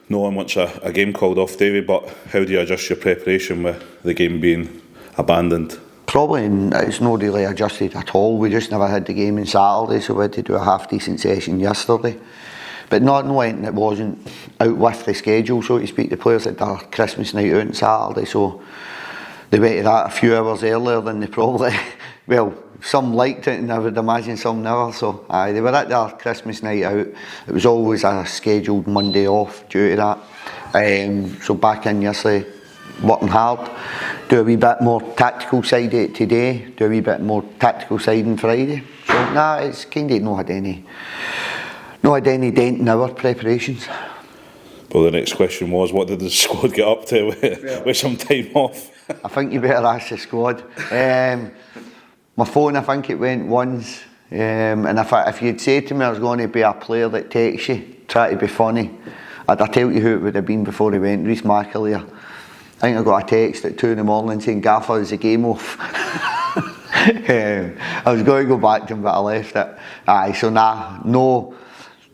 no one wants a game called off, David, but how do you adjust your preparation with the game being abandoned? Probably it's not really adjusted at all. We just never had the game on Saturday, so we had to do a half decent session yesterday. But not knowing it wasn't out with the schedule, so to speak. The players had their Christmas night out on Saturday, so they went to that a few hours earlier than they probably, well, some liked it and I would imagine some never. So they were at their Christmas night out. It was always a scheduled Monday off due to that. So back in yesterday, working hard. Do a wee bit more tactical side of it today. Do a wee bit more tactical side on Friday. So it's kind of not had any dent in our preparations. Well, the next question was, what did the squad get up to with some time off? I think you better ask the squad. My phone, I think it went once. And if you'd said to me I was going to be a player that takes you, try to be funny, I'd tell you who it would have been before he went, Reece McAlear. I think I got a text at 2 a.m. saying, "Gaffer, is the game off?" I was going to go back to him, but I left it. So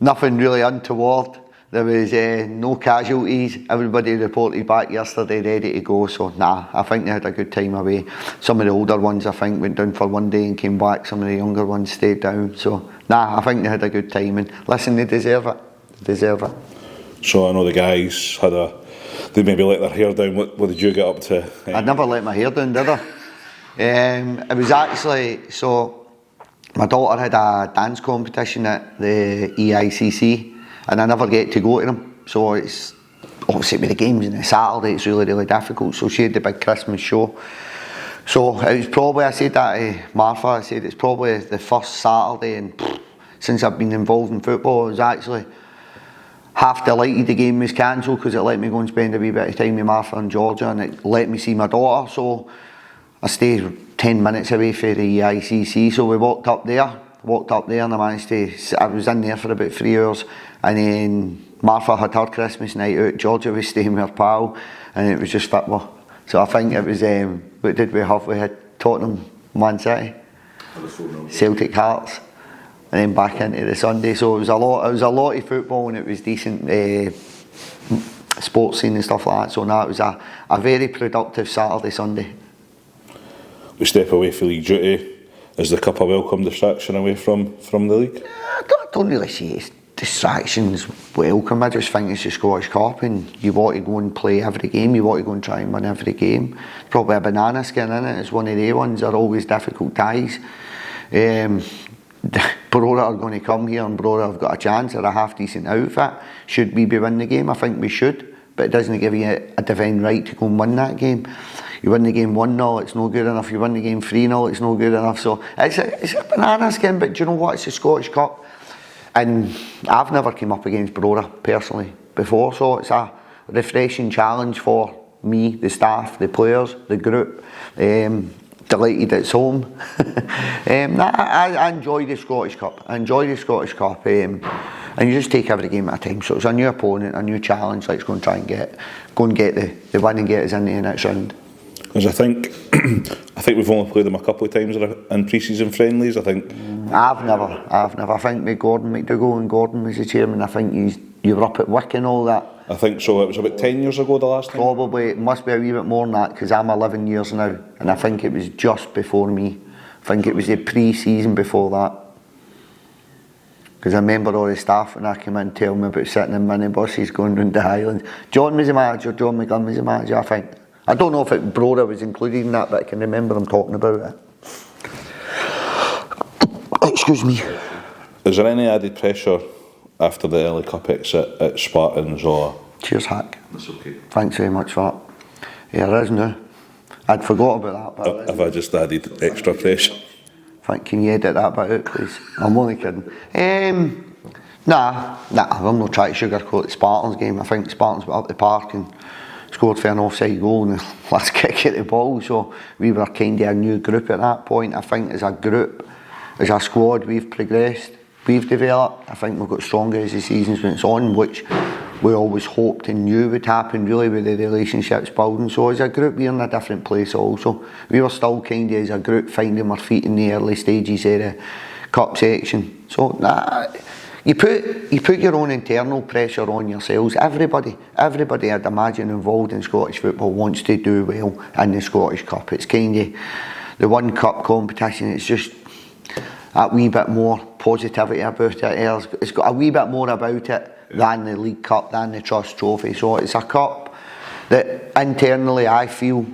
nothing really untoward. There was no casualties. Everybody reported back yesterday ready to go. So I think they had a good time away. Some of the older ones I think went down for one day and came back. Some of the younger ones stayed down. So I think they had a good time. And listen, they deserve it. So I know the guys they maybe let their hair down. What did you get up to? I never let my hair down, did I? It was actually, so my daughter had a dance competition at the EICC and I never get to go to them. So it's obviously with the games on a Saturday, it's really, really difficult. So she had the big Christmas show. So it was probably, I said that to Martha, I said it's probably the first Saturday and since I've been involved in football, I was actually half delighted the game was cancelled because it let me go and spend a wee bit of time with Martha and Georgia and it let me see my daughter. So I stayed 10 minutes away from the ICC, so we walked up there and I was in there for about 3 hours and then Martha had her Christmas night out, Georgia was staying with her pal and it was just football. So I think it was, what did we have? We had Tottenham, Man City, Celtic Hearts, and then back into the Sunday. So it was a lot of football and it was decent sports scene and stuff like that. So it was a very productive Saturday, Sunday. We step away from league duty. Is the cup a welcome distraction away from the league? I don't really see it's distractions welcome. I just think it's the Scottish Cup and you want to go and play every game. You want to go and try and win every game. It's probably a banana skin in it. It's one of the ones. They're always difficult ties. Brora are going to come here and Brora have got a chance at a half decent outfit. Should we be winning the game? I think we should, but it doesn't give you a divine right to go and win that game. You win the game 1-0, it's no good enough. You win the game 3-0, it's no good enough. So it's a banana skin, but do you know what? It's the Scottish Cup. And I've never came up against Brora personally before, so it's a refreshing challenge for me, the staff, the players, the group. Delighted it's home. I enjoy the Scottish Cup. And you just take every game at a time. So it's a new opponent, a new challenge. Let's go and try and get the win and get us into the next round. Because I think we've only played them a couple of times in pre-season friendlies. I've never. I think with Gordon McDougall and Gordon was the chairman. I think you were up at Wick and all that. I think so. It was about 10 years ago the last time. Probably. It must be a wee bit more than that because I'm 11 years now, and I think it was just before me. I think it was the pre-season before that. Because I remember all the staff when I came in tell me about sitting in minibuses going round the Highlands. John was the manager. John McGunn was the manager. I think. I don't know if Brora was included in that, but I can remember them talking about it. Excuse me. Is there any added pressure after the early cup exit at Spartans or? Cheers, Hack. That's okay. Thanks very much for that. Yeah, there is now. I'd forgot about that. But have I just added extra pressure? Can you edit that bit out, please? I'm only kidding. Nah, I'm not trying to sugarcoat the Spartans game. I think Spartans went up the park and scored for an offside goal in the last kick at the ball, so we were kind of a new group at that point. I think as a group, as a squad, we've progressed, we've developed. I think we've got stronger as the season's went on, which we always hoped and knew would happen really with the relationships building. So as a group we're in a different place also. We were still kind of as a group finding our feet in the early stages of the cup section. So You put your own internal pressure on yourselves. Everybody I'd imagine involved in Scottish football wants to do well in the Scottish Cup. It's kind of the one cup competition. It's just that wee bit more positivity about it. It's got a wee bit more about it than the League Cup, than the Trust Trophy. So it's a cup that internally I feel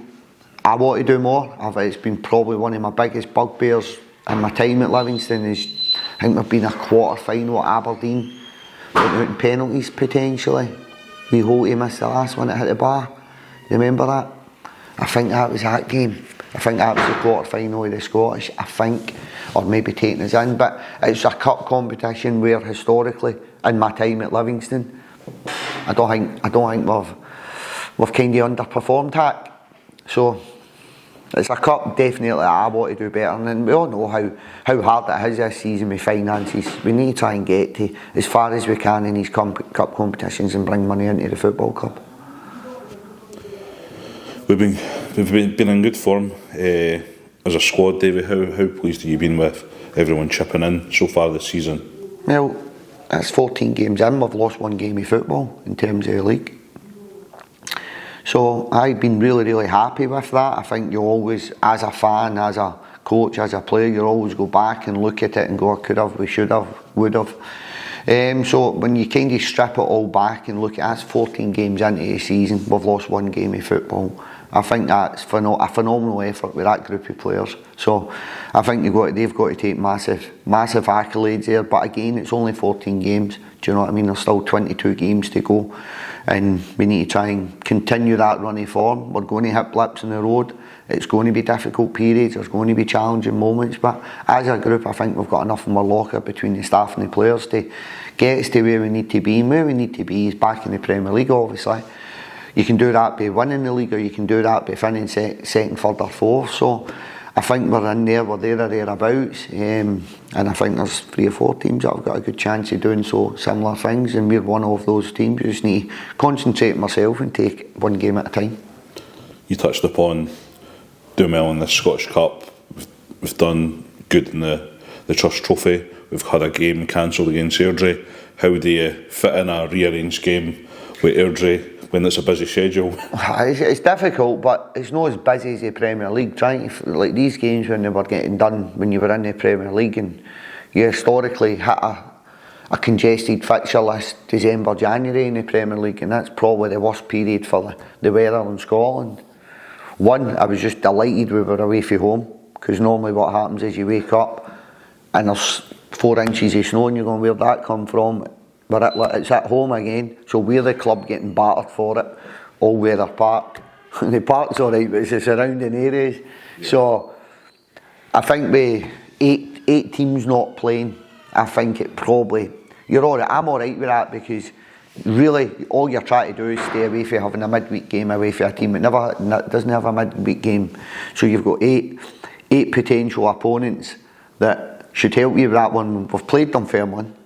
I want to do more. It's been probably one of my biggest bugbears in my time at Livingston. I think we've been a quarter final at Aberdeen, went out in penalties potentially. We Holty missed the last one that hit the bar. You remember that? I think that was that game. I think that was the quarter final of the Scottish. I think, or maybe taking us in, but it's a cup competition where historically, in my time at Livingston, I don't think we've kind of underperformed that. So it's a cup definitely I want to do better, and we all know how hard it is this season with finances. We need to try and get to as far as we can in these cup competitions and bring money into the football club. We've been in good form as a squad, David. How pleased have you been with everyone chipping in so far this season? Well, that's 14 games in. We've lost one game of football in terms of the league. So I've been really happy with that. I think you always, as a fan, as a coach, as a player, you always go back and look at it and go, could have, we should have, would have. So when you kind of strip it all back and look at that's 14 games into the season, we've lost one game of football. I think that's a phenomenal effort with that group of players. So I think they've got to take massive accolades there. But again, it's only 14 games. Do you know what I mean? There's still 22 games to go, and we need to try and continue that running form. We're going to hit blips in the road. It's going to be difficult periods. There's going to be challenging moments. But as a group, I think we've got enough in our locker between the staff and the players to get us to where we need to be. And where we need to be is back in the Premier League, obviously. You can do that by winning the league, or you can do that by finishing second, third or fourth. So I think we're in there, we're there or thereabouts, and I think there's 3 or 4 teams that have got a good chance of doing so similar things, and we're one of those teams. We just need to concentrate on myself and take one game at a time. You touched upon doing well in the Scottish Cup. We've done good in the Trust Trophy. We've had a game cancelled against Airdrie. How do you fit in a rearranged game with Airdrie when it's a busy schedule? It's difficult, but it's not as busy as the Premier League. Trying to, like these games when they were getting done when you were in the Premier League, and you historically hit a congested fixture list December, January in the Premier League, and that's probably the worst period for the weather in Scotland. One, I was just delighted we were away from home, because normally what happens is you wake up and there's 4 inches of snow and you're going, where'd that come from? But it's at home again, so we're the club getting battered for it. All weather park. The park's alright, but it's the surrounding areas. Yeah. So I think with eight teams not playing, I think it probably, you're alright. I'm alright with that, because really all you're trying to do is stay away from having a midweek game away from a team. It doesn't have a midweek game. So you've got eight potential opponents that should help you with that one. We've played them fair one.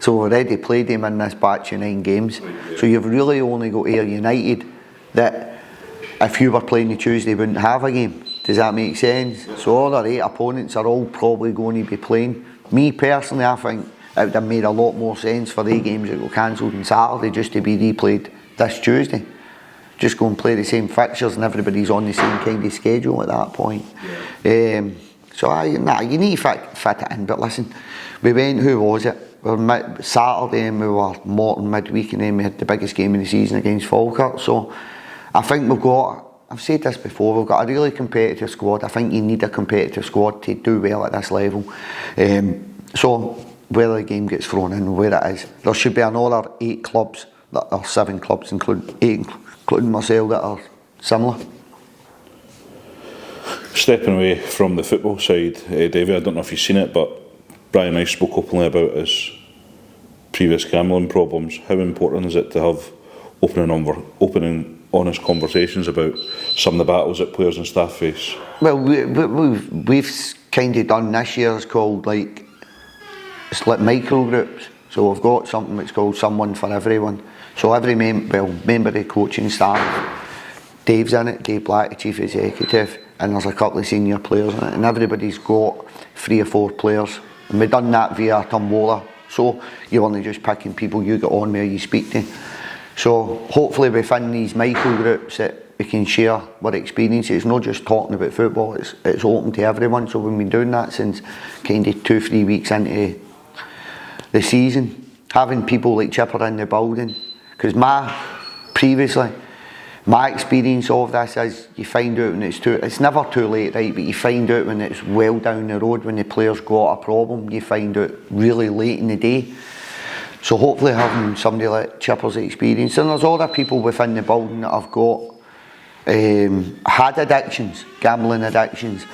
So we've already played them in this batch of 9 games. So you've really only got Ayr United that if you were playing the Tuesday wouldn't have a game. Does that make sense? So all our 8 opponents are all probably going to be playing. Me personally, I think it would have made a lot more sense for the games that got cancelled on Saturday just to be replayed this Tuesday. Just go and play the same fixtures and everybody's on the same kind of schedule at that point. Yeah. You need to fit it in. But listen, we went, who was it? Saturday, and we were Morton midweek, and then we had the biggest game of the season against Falkirk. So I think I've said this before, we've got a really competitive squad. I think you need a competitive squad to do well at this level. So whether the game gets thrown in, where it is, there should be another 8 clubs, or 7 clubs, including myself, that are similar. Stepping away from the football side, David, I don't know if you've seen it, but Brian Rice spoke openly about his previous gambling problems. How important is it to have opening, honest conversations about some of the battles that players and staff face? Well, we've kind of done this year, it's called it's like micro groups. So we've got something that's called Someone for Everyone. So every member of the coaching staff, Dave's in it, Dave Black, the chief executive, and there's a couple of senior players in it, and everybody's got 3 or 4 players. And we've done that via Tombola So you're only just picking people you get on where you speak to. So hopefully within these micro groups that we can share our experience. It's not just talking about football, it's open to everyone. So we've been doing that since kind of 2-3 weeks into the season. Having people like Chipper in the building, because my experience of this is you find out when it's never too late, right, but you find out when it's well down the road, when the player's got a problem, you find out really late in the day. So hopefully having somebody like Chipper's experience, and there's other people within the building that have got had addictions, gambling addictions,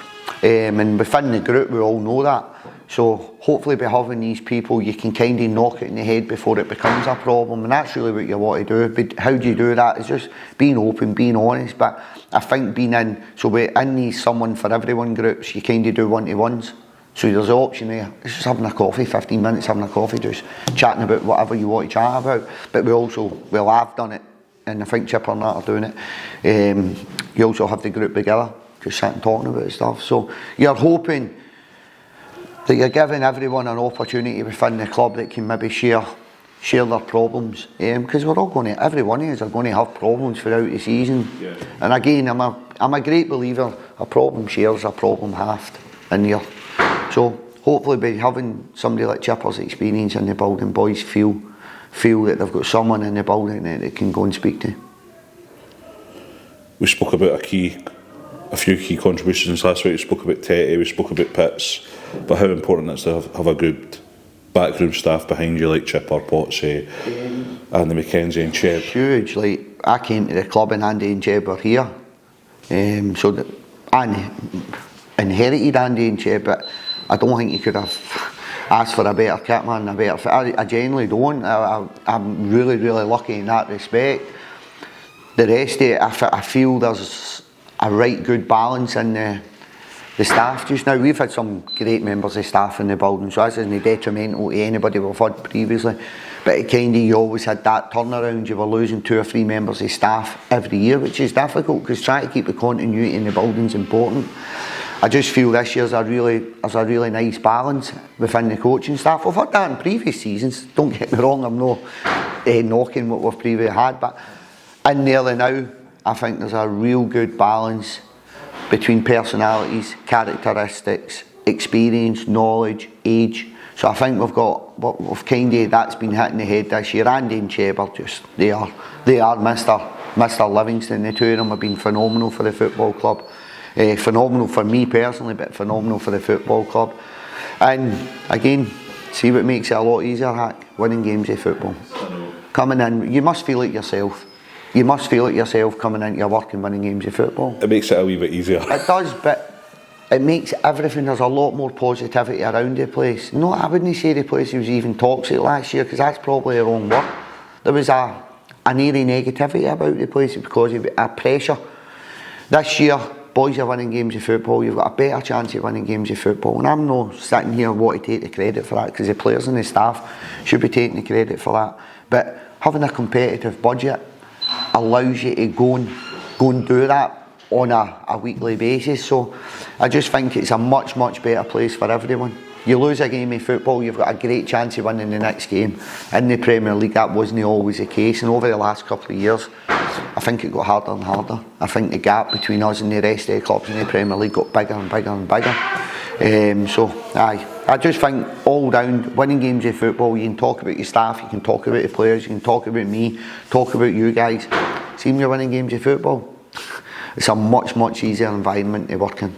and within the group we all know that. So hopefully by having these people you can kind of knock it in the head before it becomes a problem, and that's really what you want to do. But how do you do that? It's just being open, being honest. But I think we're in these someone for everyone groups, you kind of do one-to-ones. So there's the option there, it's just having a coffee, 15 minutes having a coffee, just chatting about whatever you want to chat about. But I've done it, and I think Chipper and that are doing it. You also have the group together, just sitting talking about stuff. So you're hoping that you're giving everyone an opportunity within the club that can maybe share their problems. Because every one of us are going to have problems throughout the season. Yeah. And again, I'm a great believer, a problem shared is a problem halved in here. So hopefully by having somebody like Chipper's experience in the building, boys feel that they've got someone in the building that they can go and speak to. We spoke about a few key contributions last week. We spoke about Tetty, we spoke about Pitts, but how important it is to have a good backroom staff behind you like Chipper, Potsy, Andy McKenzie and Cheb. Huge. Like, I came to the club and Andy and Cheb were here, so that I inherited Andy and Cheb, but I don't think you could have asked for a better kit man, I genuinely don't. I'm really, really lucky in that respect. The rest of it, I feel there's a right good balance in the staff just now. We've had some great members of staff in the building, so this isn't detrimental to anybody we've had previously, but it kind of, you always had that turnaround. You were losing 2 or 3 members of staff every year, which is difficult, because trying to keep the continuity in the building is important. I just feel this year's a really nice balance within the coaching staff. We've had that in previous seasons, don't get me wrong, I'm not knocking what we've previously had, but in there now, I think there's a real good balance between personalities, characteristics, experience, knowledge, age. So I think we've kind of, that's been hitting the head this year. Andy and Cheb are just, they are Mr. Livingston. The two of them have been phenomenal for the football club. Phenomenal for me personally, but phenomenal for the football club. And again, see what makes it a lot easier, Hack, winning games of football. Coming in, you must feel it yourself. You must feel it yourself coming into your work and winning games of football. It makes it a wee bit easier. It does, but it makes everything, there's a lot more positivity around the place. No, I wouldn't say the place was even toxic last year, because that's probably the wrong word. There was an eerie negativity about the place because of a pressure. This year, boys are winning games of football, you've got a better chance of winning games of football, and I'm not sitting here wanting to take the credit for that, because the players and the staff should be taking the credit for that. But having a competitive budget allows you to go and do that on a weekly basis. So I just think it's a much better place for everyone. You lose a game of football, you've got a great chance of winning the next game. In the Premier League, that wasn't always the case, and over the last couple of years I think it got harder and harder. I think the gap between us and the rest of the clubs in the Premier League got bigger and bigger and bigger. I just think all down, winning games of football, you can talk about your staff, you can talk about the players, you can talk about me, talk about you guys. See when you're winning games of football, it's a much easier environment to work in.